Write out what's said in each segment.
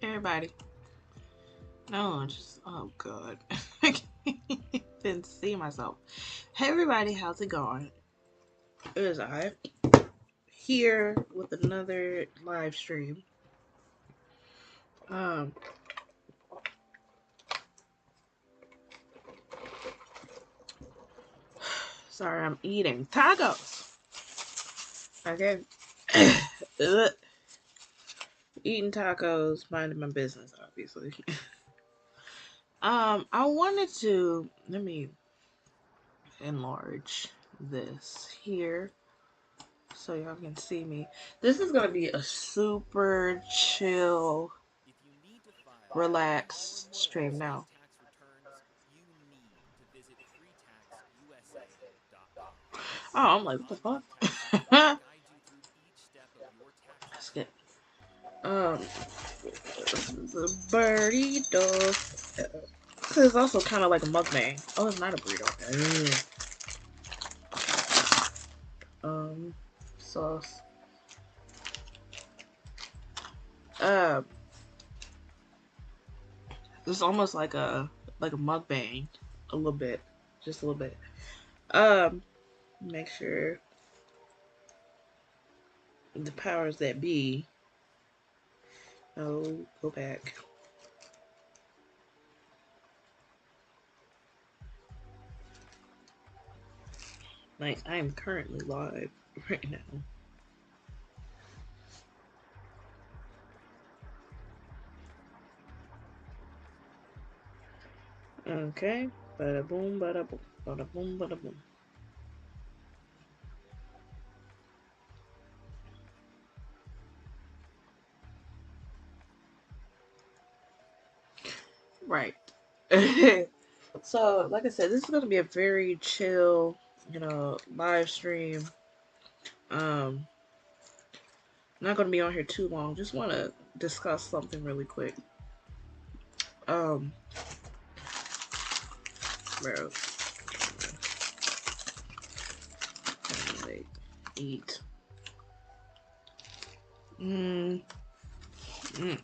Everybody. No, just oh god. I can't even see myself. Hey everybody, how's it going? It is I here with another live stream. Um Sorry, I'm eating tacos. Okay. Ugh. Eating tacos, minding my business, obviously. I wanted to let me enlarge this here so y'all can see me. This is gonna be a super chill, relaxed stream now. Oh, I'm like, what the fuck? Let's get the burrito. It's also kind of like a mukbang. Oh, it's not a burrito. Um, sauce. Uh, it's almost like a mukbang, a little bit, just a little bit. Um, Make sure the powers that be. Oh, go back. Like I am currently live right now. Okay. Bada boom, bada boom, bada boom, bada boom. Right. So, like I said, this is gonna be a very chill, live stream. Um, Not gonna be on here too long. Just want to discuss something really quick. Um, bro, like, eat. Mm, mm.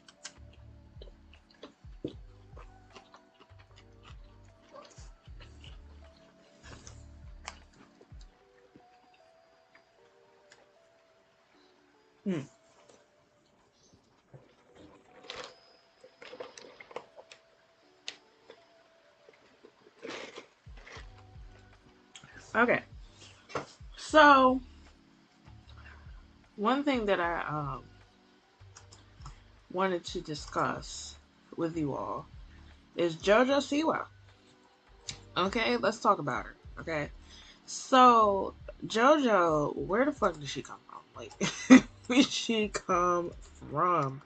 Mm. Okay. So, one thing that I wanted to discuss with you all is JoJo Siwa. Okay, let's talk about her. Okay, so JoJo, where the fuck did she come from? Like, where did she come from?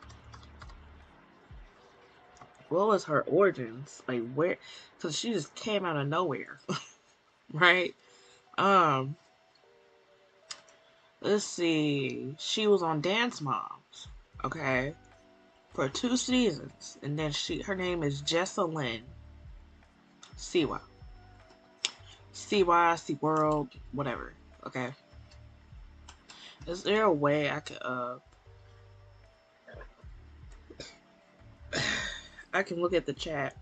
What was her origins? Like, where? Because she just came out of nowhere, right? Um, let's see. She was on Dance Moms, okay, for 2 seasons, and then her name is Jessalyn Siwa. CY, C World, whatever. Okay. Is there a way I could I can look at the chat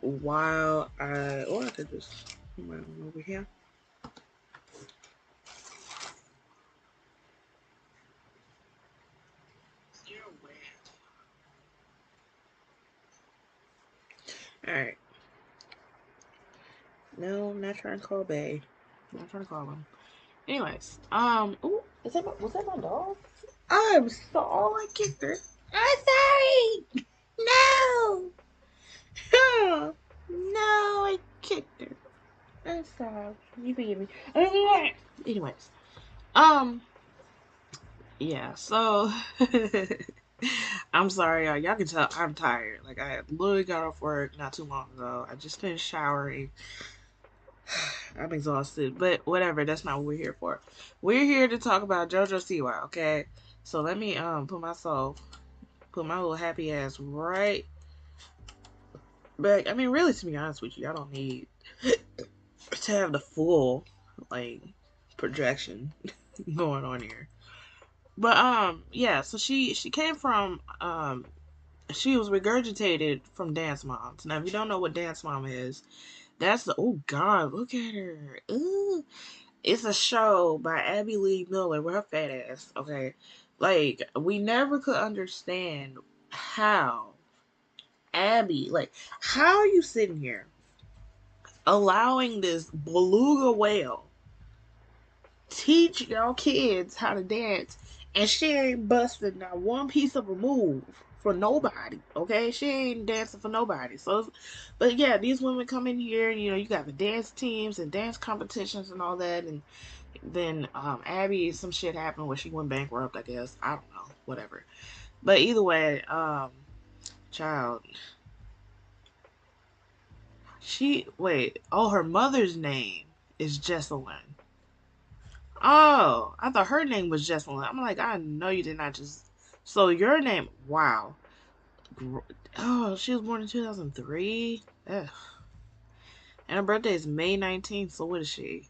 while or I could just come on over here. Is there a way? Alright. No, I'm not trying to call Bay. I'm not trying to call him. Anyways, ooh, was that my dog? I'm sorry, I kicked her. I'm sorry. No, no, I kicked her. I'm sorry. You forgive me. Anyways, um, yeah. So, I'm sorry, y'all. Y'all can tell I'm tired. Like I literally got off work not too long ago. I just finished showering. I'm exhausted, but whatever. That's not what we're here for. We're here to talk about JoJo Siwa. Okay. So let me put my little happy ass right back. I mean, really, to be honest with you, I don't need to have the full like projection going on here. But yeah, so she came from she was regurgitated from Dance Moms. Now if you don't know what Dance Mom is, that's the oh god, look at her. Ooh. It's a show by Abby Lee Miller with her fat ass, okay? Like, we never could understand how Abby, like, how are you sitting here allowing this beluga whale teach y'all kids how to dance, and she ain't busting not one piece of a move for nobody. Okay, she ain't dancing for nobody. So, but yeah, these women come in here, and you got the dance teams and dance competitions and all that, and then Abby, some shit happened where she went bankrupt. I guess I don't know, whatever. But either way, child, she wait. Oh, her mother's name is Jesselyn. Oh, I thought her name was Jesselyn. I'm like, I know you did not just. So your name, wow. Oh, she was born in 2003. Ugh. And her birthday is May 19th. So what is she?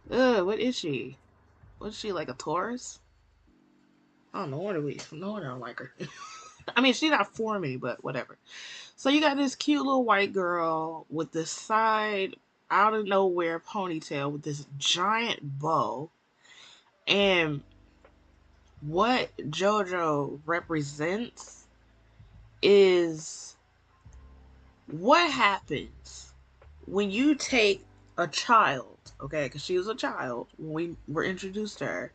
What is she? What is she, like a Taurus? Oh, no wonder no wonder I don't like her. I mean, she's not for me, but whatever. So you got this cute little white girl with this side out of nowhere ponytail with this giant bow, and what JoJo represents is what happens when you take a child, okay, because she was a child when we were introduced to her,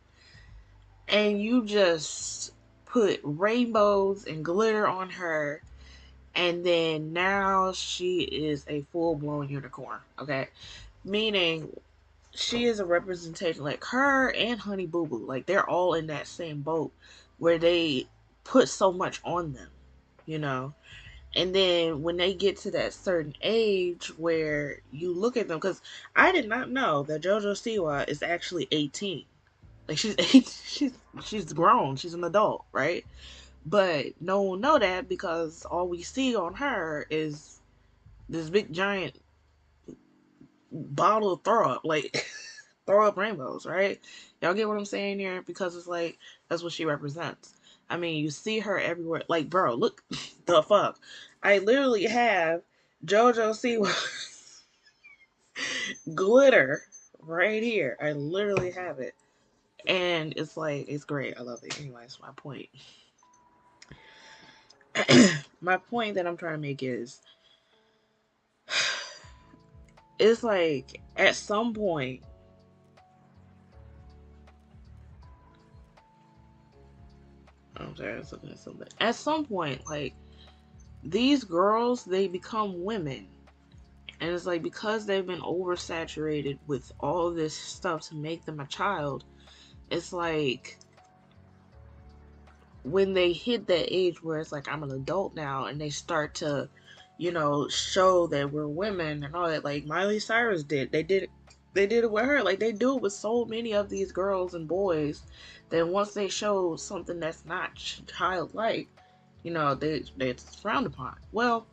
and you just put rainbows and glitter on her, and then now she is a full blown unicorn, okay? Meaning she is a representation, like her and Honey Boo Boo, like they're all in that same boat where they put so much on them, you know. And then when they get to that certain age where you look at them, because I did not know that JoJo Siwa is actually 18. Like she's she's grown, she's an adult, right? But no one know that because all we see on her is this big giant bottle of throw up, like throw up rainbows, right? Y'all get what I'm saying here? Because it's like that's what she represents. I mean, you see her everywhere. Like, bro, look the fuck. I literally have JoJo Siwa glitter right here. I literally have it. And it's like it's great. I love it. Anyways, my point. My point that I'm trying to make is it's like at some point I'm sorry, I was looking at something. At some point, like these girls, they become women. And it's like because they've been oversaturated with all this stuff to make them a child, it's like when they hit that age where it's like I'm an adult now and they start to, show that we're women and all that, like Miley Cyrus did. They did it with her. Like they do it with so many of these girls and boys that once they show something that's not childlike, it's frowned upon. Well,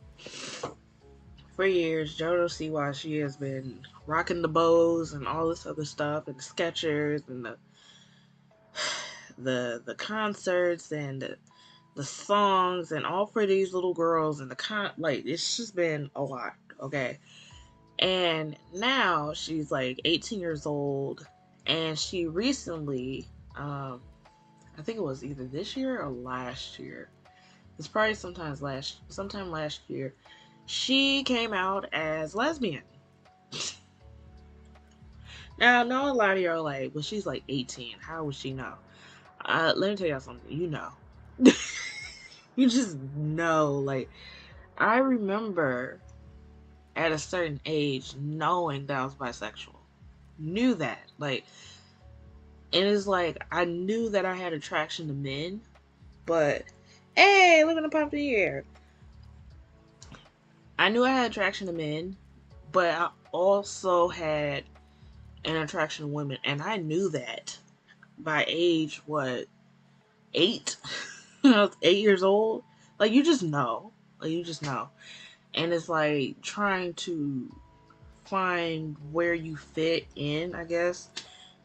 for years, JoJo Siwa, she has been rocking the bows and all this other stuff, and the Skechers and the concerts and the songs and all for these little girls and like it's just been a lot, okay. And now she's like 18 years old, and she recently, I think it was either this year or last year. It's probably sometime last year. She came out as lesbian. Now, I know a lot of you are like, well, she's like 18. How would she know? Let me tell y'all something. You know. You just know. Like, I remember at a certain age knowing that I was bisexual. Knew that. Like, and it's like, I knew that I had attraction to men, but, hey, look at the pop here. I knew I had attraction to men, but I also had an attraction to women. And I knew that by age, what, 8? I was 8 years old. Like you just know. Like you just know. And it's like trying to find where you fit in, I guess.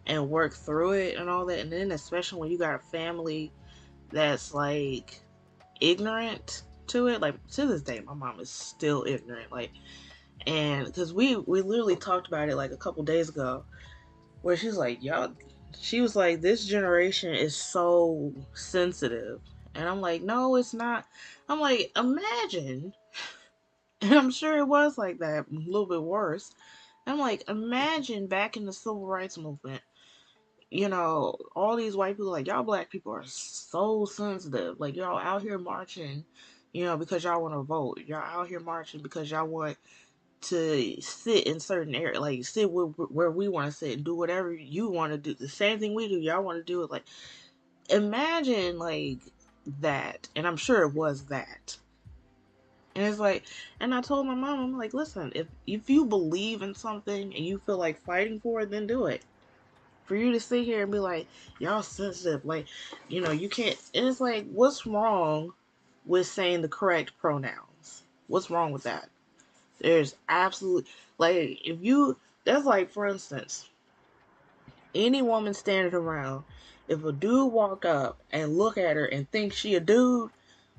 and work through it and all that. And then especially when you got a family that's like ignorant to it, like to this day my mom is still ignorant, like, and because we literally talked about it like a couple days ago, where she's like, y'all, she was like, this generation is so sensitive. And I'm like, no, it's not. I'm like, imagine, and I'm sure it was like that, a little bit worse. I'm like, imagine back in the civil rights movement, all these white people, like, y'all black people are so sensitive. Like, y'all out here marching, because y'all want to vote. Y'all out here marching because y'all want to sit in certain area, like sit where we want to sit and do whatever you want to do. The same thing we do, y'all want to do it. Like, imagine like that, and I'm sure it was that. And it's like, and I told my mom, I'm like, listen, if you believe in something and you feel like fighting for it, then do it. For you to sit here and be like, y'all sensitive, like, you can't. And it's like, what's wrong with saying the correct pronouns? What's wrong with that? There's absolutely, like, if you, that's like, for instance, any woman standing around, if a dude walk up and look at her and think she a dude,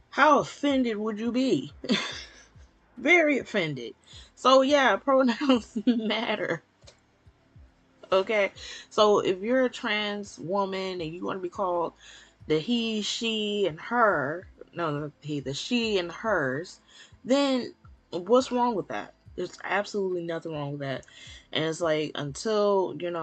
how offended would you be? Very offended. So yeah, pronouns matter. Okay, so if you're a trans woman and you want to be called the he, she, and her, no, the she and hers, then what's wrong with that? There's absolutely nothing wrong with that. And it's like, until, being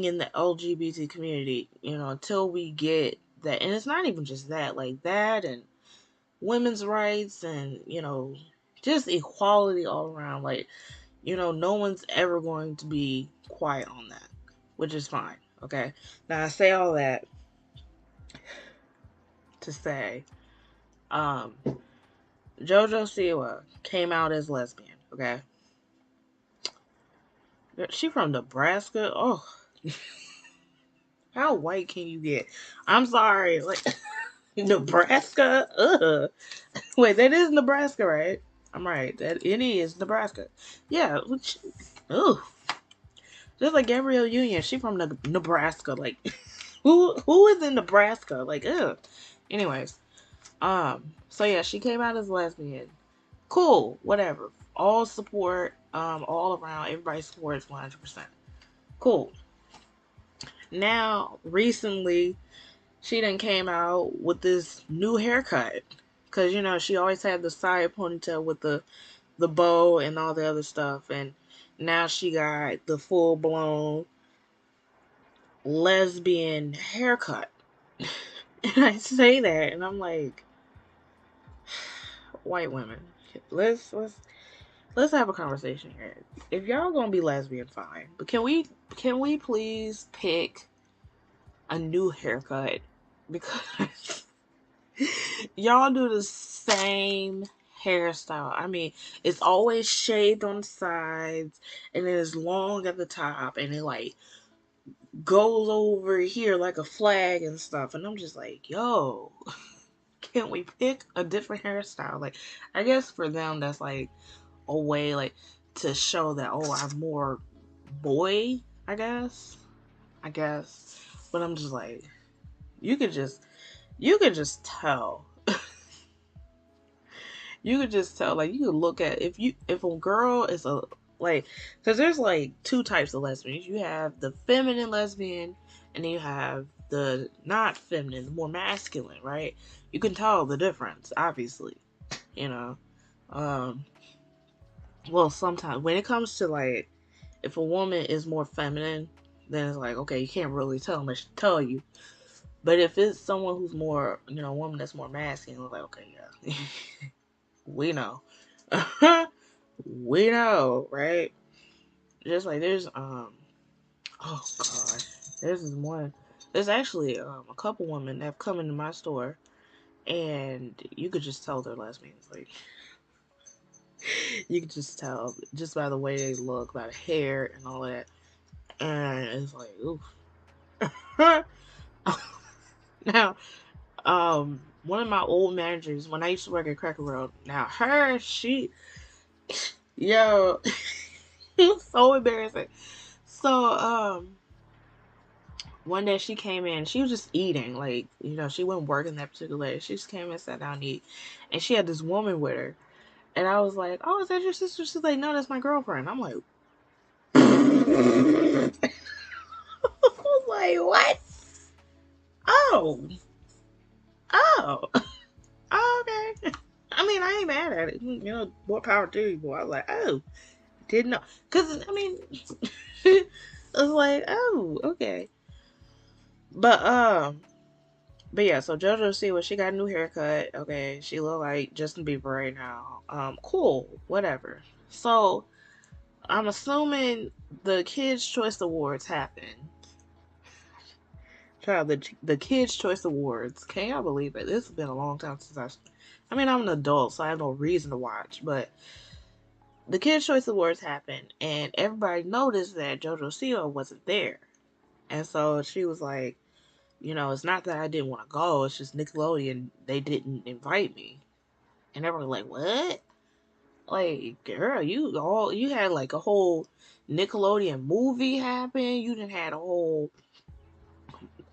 in the LGBT community, until we get that, and it's not even just that, like that, and women's rights, and, just equality all around, like, no one's ever going to be quiet on that, which is fine. Okay. Now I say all that to say, um, JoJo Siwa came out as lesbian. Okay. She from Nebraska. Oh, how white can you get? I'm sorry, like Nebraska. Ugh. Wait, that is Nebraska, right? I'm right. That it is Nebraska. Yeah. Ugh. Just like Gabrielle Union, she from Nebraska. Like, who is in Nebraska? Like, ugh. Anyways, so yeah, she came out as lesbian. Cool, whatever. All support, all around. Everybody supports 100%. Cool. Now, recently, she done came out with this new haircut. Cause she always had the side ponytail with the bow and all the other stuff, and now she got the full blown lesbian haircut. And I say that, and I'm like, white women, let's have a conversation here. If y'all gonna be lesbian, fine, but can we please pick a new haircut, because y'all do the same hairstyle. I mean, it's always shaved on the sides, and then it's long at the top, and it like goes over here like a flag and stuff. And I'm just like, yo, can we pick a different hairstyle? Like, I guess for them that's like a way like to show that, oh, I'm more boy, I guess. But I'm just like, you could just tell. You could just tell, like, you could look at, if a girl is a, like, because there's like two types of lesbians. You have the feminine lesbian, and then you have the not feminine, the more masculine, right? You can tell the difference, obviously, you know. Um, well, sometimes when it comes to like, if a woman is more feminine, then it's like, okay, you can't really tell unless she tell you. But if it's someone who's more, a woman that's more masculine, it's like, okay, yeah, we know. We know, right? Just like there's oh god, there's this one. There's actually a couple women that have come into my store, and you could just tell they're lesbians. Like, you could just tell just by the way they look, by the hair and all that. And it's like, oof. Now, one of my old managers when I used to work at Cracker Barrel. Now, yo, so embarrassing. So, one day she came in, she was just eating, like, she wasn't working that particular day. She just came in, sat down and eat, and she had this woman with her. And I was like, "Oh, is that your sister?" She's like, "No, that's my girlfriend." I'm like, I was like, "What? Oh, oh, oh, okay." I mean, I ain't mad at it. More power to you, boy. I was like, "Oh, didn't know," because I mean, I was like, "Oh, okay." But but yeah. So JoJo Siwa, she got a new haircut. Okay, she look like Justin Bieber right now. Cool, whatever. So I'm assuming the Kids Choice Awards happened. Child, the Kids Choice Awards. Can y'all believe it? This has been a long time since I mean, I'm an adult, so I have no reason to watch. But the Kids Choice Awards happened, and everybody noticed that JoJo Siwa wasn't there. And so she was like, it's not that I didn't want to go. It's just Nickelodeon, they didn't invite me. And everyone was like, what? Like, girl, you had like a whole Nickelodeon movie happen. You done had a whole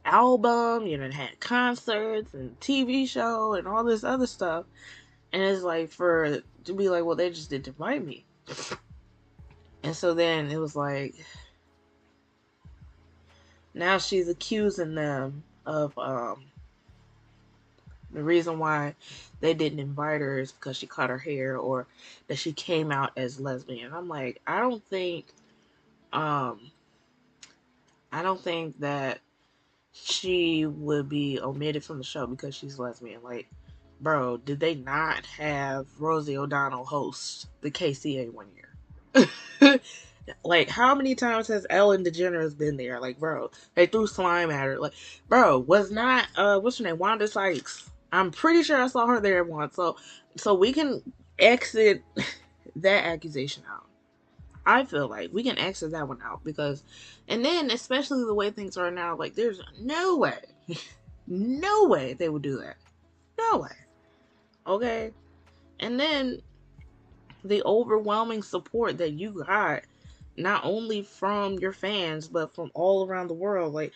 album, had concerts and TV show and all this other stuff. And it's like to be like, well, they just didn't invite me. And so then it was like, now she's accusing them of the reason why they didn't invite her is because she cut her hair or that she came out as lesbian. I'm like, um I don't think that she would be omitted from the show because she's lesbian. Like, bro, did they not have Rosie O'Donnell host the KCA one year? Like, how many times has Ellen DeGeneres been there? Like, bro, they threw slime at her. Like, bro, was not what's her name, Wanda Sykes? I'm pretty sure I saw her there once. So we can exit that accusation out. I feel like we can exit that one out because, and then especially the way things are now, like there's no way, no way they would do that. No way. Okay. And then the overwhelming support that you got, not only from your fans, but from all around the world. Like,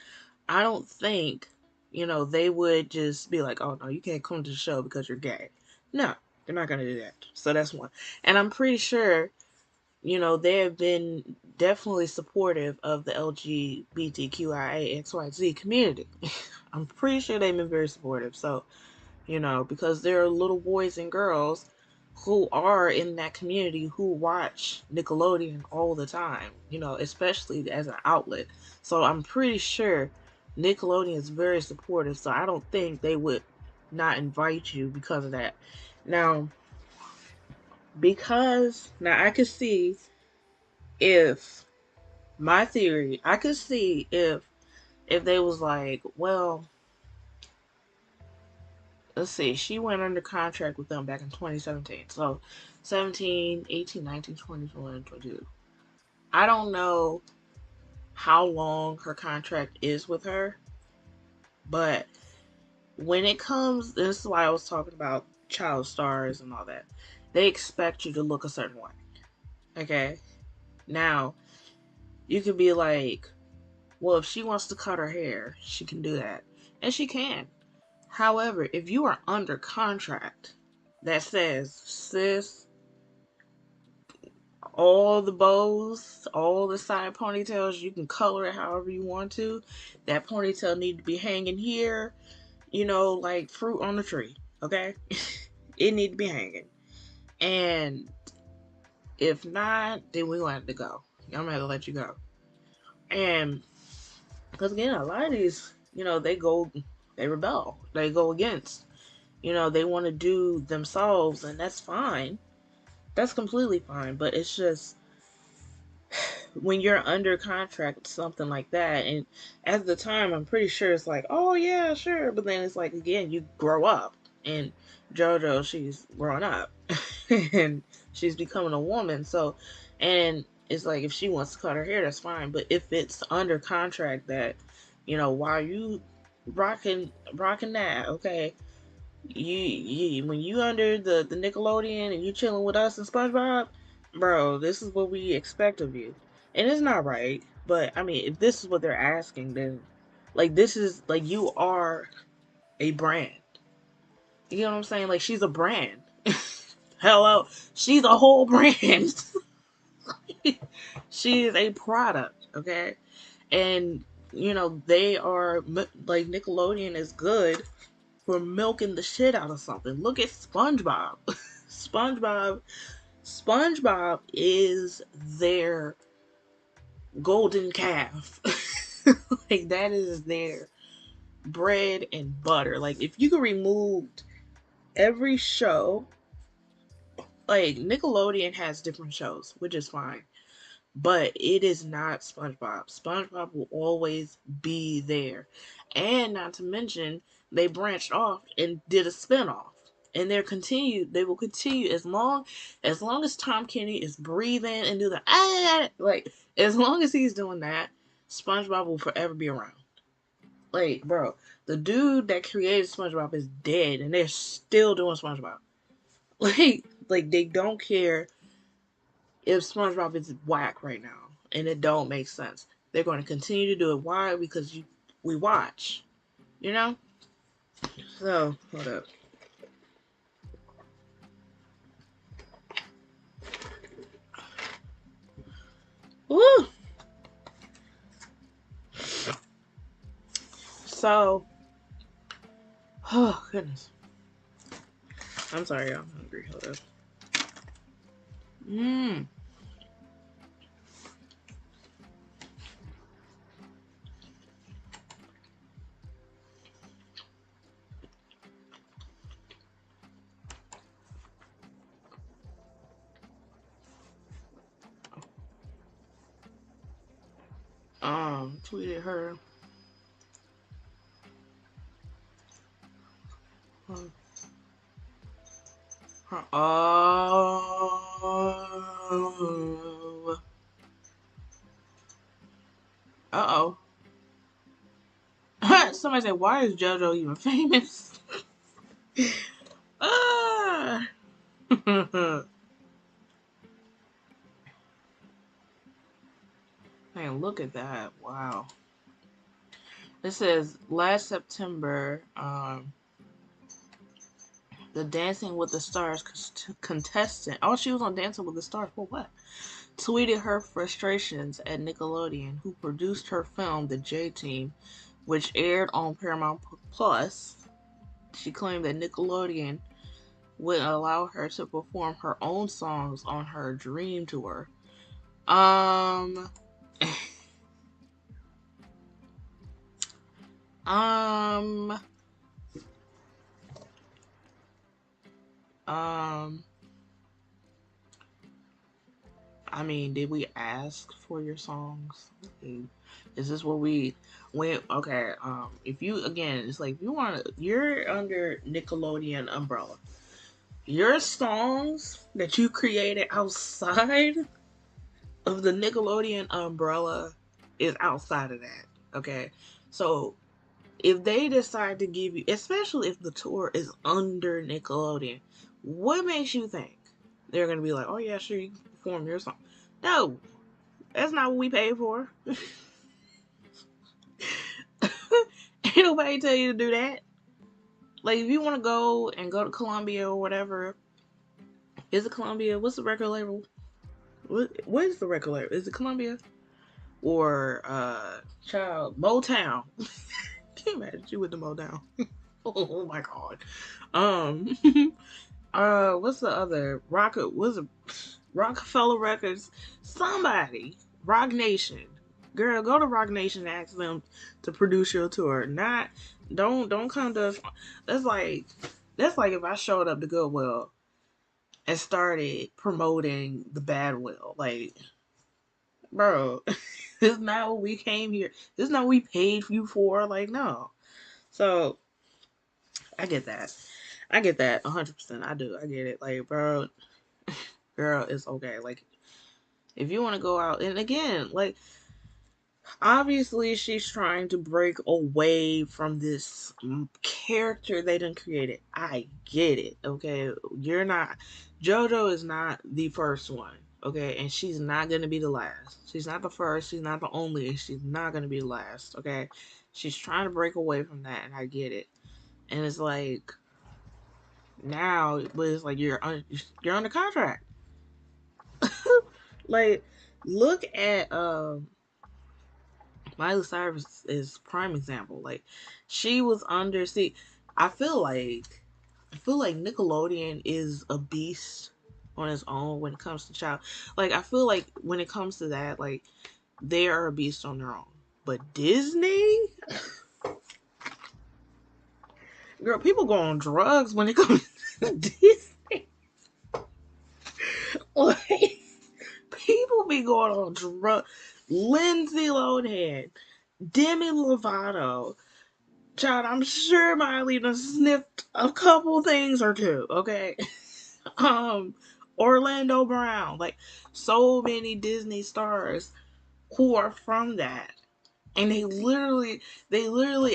I don't think, they would just be like, oh no, you can't come to the show because you're gay. No, they're not going to do that. So that's one. And I'm pretty sure they have been definitely supportive of the LGBTQIAXYZ community. I'm pretty sure they've been very supportive. So, because there are little boys and girls who are in that community who watch Nickelodeon all the time, especially as an outlet. So I'm pretty sure Nickelodeon is very supportive. So I don't think they would not invite you because of that. Now, I could see if my theory, I could see if they was like, well, let's see, she went under contract with them back in 2017. So 17, 18, 19, 20, 21, 22. I don't know how long her contract is with her, but when it comes, this is why I was talking about child stars and all that. They expect you to look a certain way. Okay? Now, you could be like, well, if she wants to cut her hair, she can do that. And she can. However, if you are under contract that says, sis, all the bows, all the side ponytails, you can color it however you want to. That ponytail need to be hanging here, like fruit on the tree. Okay? It need to be hanging. And if not, then we gonna have to go. I'm gonna have to let you go. And because again, a lot of these, they rebel. They go against. They want to do themselves, and that's fine. That's completely fine. But it's just when you're under contract, something like that, and at the time, I'm pretty sure it's like, oh yeah, sure. But then it's like again, you grow up, and JoJo, she's grown up, and she's becoming a woman. So, and it's like if she wants to cut her hair, that's fine. But if it's under contract that, while you rocking that, okay, you when you under the Nickelodeon and you chilling with us and SpongeBob, bro, this is what we expect of you, and it's not right. But I mean, if this is what they're asking, then like this is like you are a brand. You know what I'm saying? Like she's a brand. Hello, she's a whole brand. She is a product, okay? And you know they are like Nickelodeon is good for milking the shit out of something. Look at SpongeBob. SpongeBob. SpongeBob is their golden calf. Like that is their bread and butter. Like if you could remove every show, like Nickelodeon has different shows, which is fine. But it is not SpongeBob. SpongeBob will always be there. And not to mention, they branched off and did a spinoff. And they will continue as long as Tom Kenny is breathing and do the like as long as he's doing that, SpongeBob will forever be around. Like, bro, the dude that created SpongeBob is dead and they're still doing SpongeBob. Like they don't care if SpongeBob is whack right now and it don't make sense. They're going to continue to do it. Why? Because we watch, you know. So hold up. Woo. So, oh goodness. I'm sorry, I'm hungry. Hold up. Mmm. Tweeted her. Oh. Uh oh. Somebody said, "Why is JoJo even famous?" Ah. Man, look at that! Wow. It says last September, the Dancing with the Stars contestant. Oh, she was on Dancing with the Stars for what? Tweeted her frustrations at Nickelodeon, who produced her film, The J Team, which aired on Paramount Plus. She claimed that Nickelodeon wouldn't allow her to perform her own songs on her Dream tour. Um, um, um. I mean, did we ask for your songs? Is this what we went? Okay, if you again, it's like if you want to, you're under Nickelodeon umbrella. Your songs that you created outside of the Nickelodeon umbrella is outside of that. Okay, so if they decide to give you, especially if the tour is under Nickelodeon, what makes you think they're gonna be like, oh yeah, sure, you can perform your song? No, that's not what we paid for. Ain't nobody tell you to do that. Like, if you want to go to Columbia or whatever, is it Columbia? What's the record label? What is the record label? Is it Columbia or child Motown? Can you imagine you with the Motown? Oh my god. Um, what's the other Rocket? Was it Rockefeller Records? Somebody, Rock Nation. Girl, go to Rock Nation and ask them to produce your tour. Not, don't come to. That's like that's like if I showed up to Goodwill and started promoting the Badwill. Like, bro, this is not what we came here. This is not what we paid you for. Like, no. So I get that. I get that 100%. I do. I get it. Like, bro, girl, it's okay. Like, if you want to go out, and again, like, obviously she's trying to break away from this character they done created. I get it. Okay, you're not. JoJo is not the first one. Okay, and she's not gonna be the last. She's not the first. She's not the only. She's not gonna be the last. Okay, she's trying to break away from that, and I get it. And it's like now, but it's like you're under contract. Like, look at Miley Cyrus is prime example. Like, she was under. See, I feel like Nickelodeon is a beast on its own when it comes to child. Like, I feel like when it comes to that, like, they are a beast on their own. But Disney, girl, people go on drugs when it comes to Disney. Like, people be going on drugs. Lindsay Lohan, Demi Lovato. Child, I'm sure Miley done sniffed a couple things or two, okay? Orlando Brown, like so many Disney stars who are from that. And they literally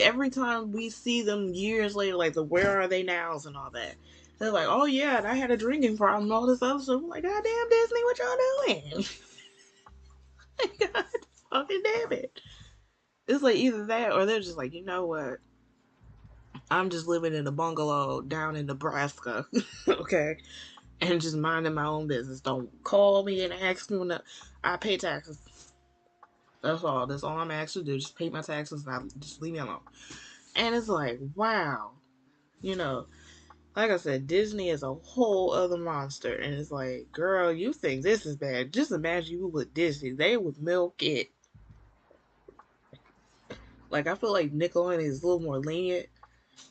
every time we see them years later, like the where are they nows and all that, they're like, oh yeah, and I had a drinking problem and all this other stuff. I'm like, God damn Disney, what y'all doing? God fucking damn it. It's like either that or they're just like, you know what? I'm just living in a bungalow down in Nebraska, okay? And just minding my own business. Don't call me and ask me when I pay taxes. That's all. That's all I'm asked to do. Just pay my taxes and just leave me alone. And it's like, wow. You know, like I said, Disney is a whole other monster. And it's like, girl, you think this is bad. Just imagine you with Disney. They would milk it. Like, I feel like Nickelodeon is a little more lenient.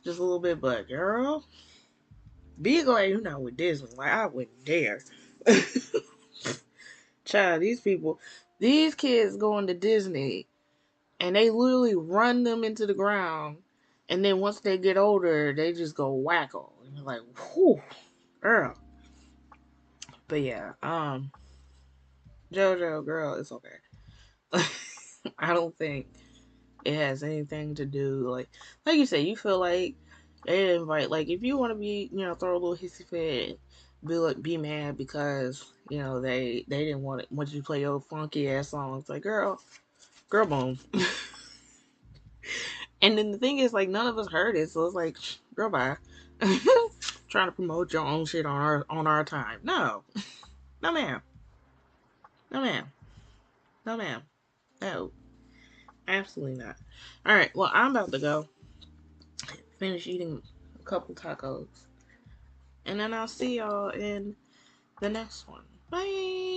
Just a little bit. But, girl, be glad you're not with Disney. Like, I wouldn't dare. Child, these kids going to Disney and they literally run them into the ground. And then once they get older, they just go wacko. And you're like, whew, girl. But yeah, JoJo, girl, it's okay. I don't think it has anything to do like you said. You feel like they invite like if you want to be throw a little hissy fit, be mad because they didn't want you to play your funky ass songs. Like girl, boom. And then the thing is, like, none of us heard it, so it's like, girl, bye. Trying to promote your own shit on our time. No, no, ma'am, no, ma'am, no, ma'am, no, absolutely not. All right, well, I'm about to go finish eating a couple tacos, and then I'll see y'all in the next one. Bye.